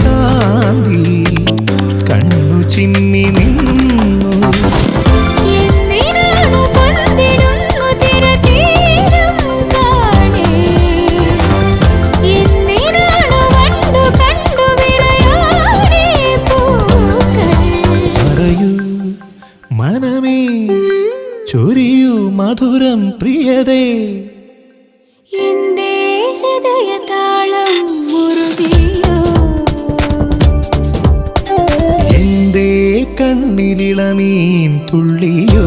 കാന്തി കണ്ണു ചിമ്മി നിന്നു. മനമേ ചൊരിയൂ മധുരം പ്രിയതേ, എന്റെ ഹൃദയതാളം മുറുകിയോ, എന്റെ കണ്ണിലിളമീൻ തുള്ളിയോ.